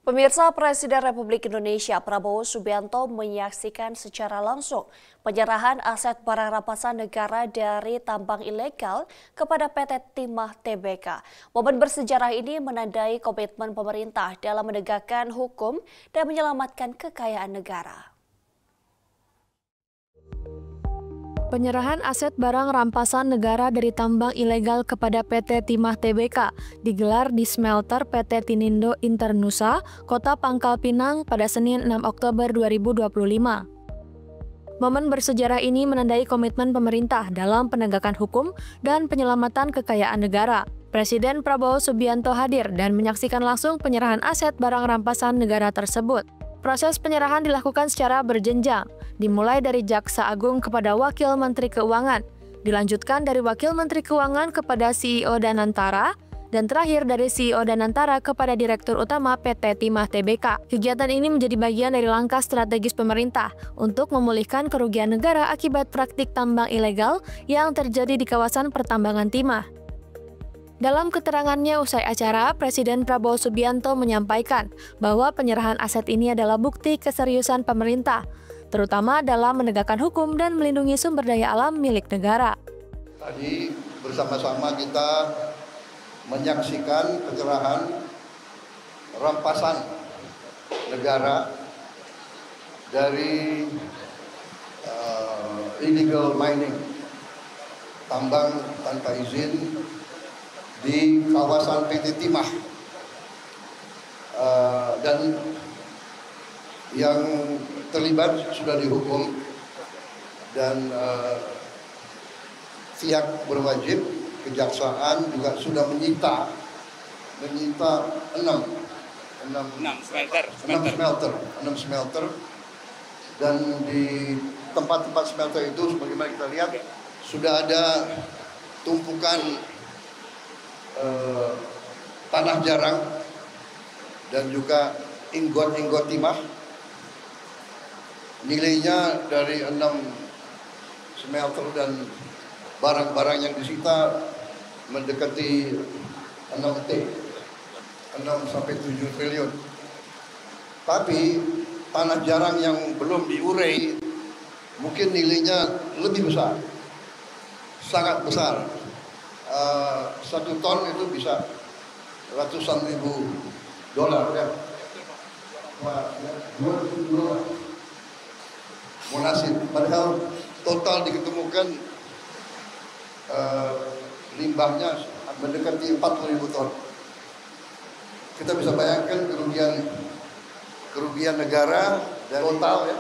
Pemirsa, Presiden Republik Indonesia Prabowo Subianto menyaksikan secara langsung penyerahan aset barang rampasan negara dari tambang ilegal kepada PT Timah Tbk. Momen bersejarah ini menandai komitmen pemerintah dalam menegakkan hukum dan menyelamatkan kekayaan negara. Penyerahan aset barang rampasan negara dari tambang ilegal kepada PT Timah Tbk digelar di smelter PT Tinindo Internusa, Kota Pangkal Pinang pada Senin 6 Oktober 2025. Momen bersejarah ini menandai komitmen pemerintah dalam penegakan hukum dan penyelamatan kekayaan negara. Presiden Prabowo Subianto hadir dan menyaksikan langsung penyerahan aset barang rampasan negara tersebut. Proses penyerahan dilakukan secara berjenjang, dimulai dari Jaksa Agung kepada Wakil Menteri Keuangan, dilanjutkan dari Wakil Menteri Keuangan kepada CEO Danantara, dan terakhir dari CEO Danantara kepada Direktur Utama PT Timah Tbk. Kegiatan ini menjadi bagian dari langkah strategis pemerintah untuk memulihkan kerugian negara akibat praktik tambang ilegal yang terjadi di kawasan pertambangan timah. Dalam keterangannya usai acara, Presiden Prabowo Subianto menyampaikan bahwa penyerahan aset ini adalah bukti keseriusan pemerintah, terutama dalam menegakkan hukum dan melindungi sumber daya alam milik negara. Tadi bersama-sama kita menyaksikan penyerahan rampasan negara dari illegal mining, tambang tanpa izin di kawasan PT Timah, dan yang terlibat sudah dihukum dan pihak berwajib kejaksaan juga sudah menyita 6 smelter, dan di tempat-tempat smelter itu sebagaimana kita lihat sudah ada tumpukan tanah jarang dan juga inggot-inggot timah. Nilainya dari 6 smelter dan barang-barang yang disita mendekati 6 sampai 7 triliun. Tapi tanah jarang yang belum diurai mungkin nilainya lebih besar, sangat besar. 1 ton itu bisa ratusan ribu dolar ya. $2 monasib. Padahal total diketemukan limbahnya mendekati 40.000 ton. Kita bisa bayangkan kerugian negara dan total ya,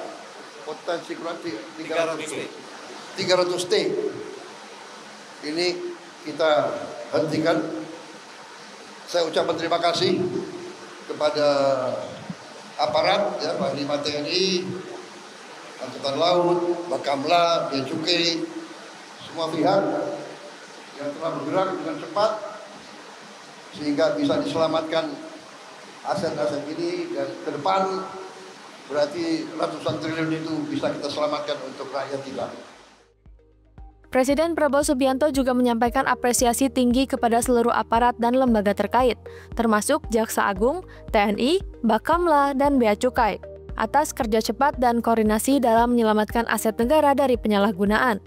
potensi kurang 300 T. Ini kita hentikan. Saya ucapkan terima kasih kepada aparat ya, Panglima TNI, Angkatan Laut, Bakamla, Bea Cukai, semua pihak yang telah bergerak dengan cepat sehingga bisa diselamatkan aset-aset ini, dan ke depan berarti ratusan triliun itu bisa kita selamatkan untuk rakyat kita. Presiden Prabowo Subianto juga menyampaikan apresiasi tinggi kepada seluruh aparat dan lembaga terkait, termasuk Jaksa Agung, TNI, Bakamla, dan Bea Cukai, atas kerja cepat dan koordinasi dalam menyelamatkan aset negara dari penyalahgunaan.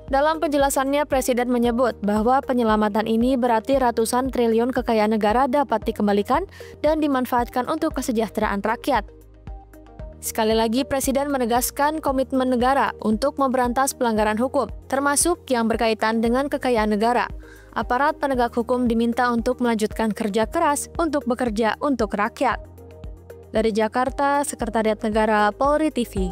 Dalam penjelasannya, Presiden menyebut bahwa penyelamatan ini berarti ratusan triliun kekayaan negara dapat dikembalikan dan dimanfaatkan untuk kesejahteraan rakyat. Sekali lagi, Presiden menegaskan komitmen negara untuk memberantas pelanggaran hukum, termasuk yang berkaitan dengan kekayaan negara. Aparat penegak hukum diminta untuk melanjutkan kerja keras untuk bekerja untuk rakyat. Dari Jakarta, Sekretariat Negara Polri TV.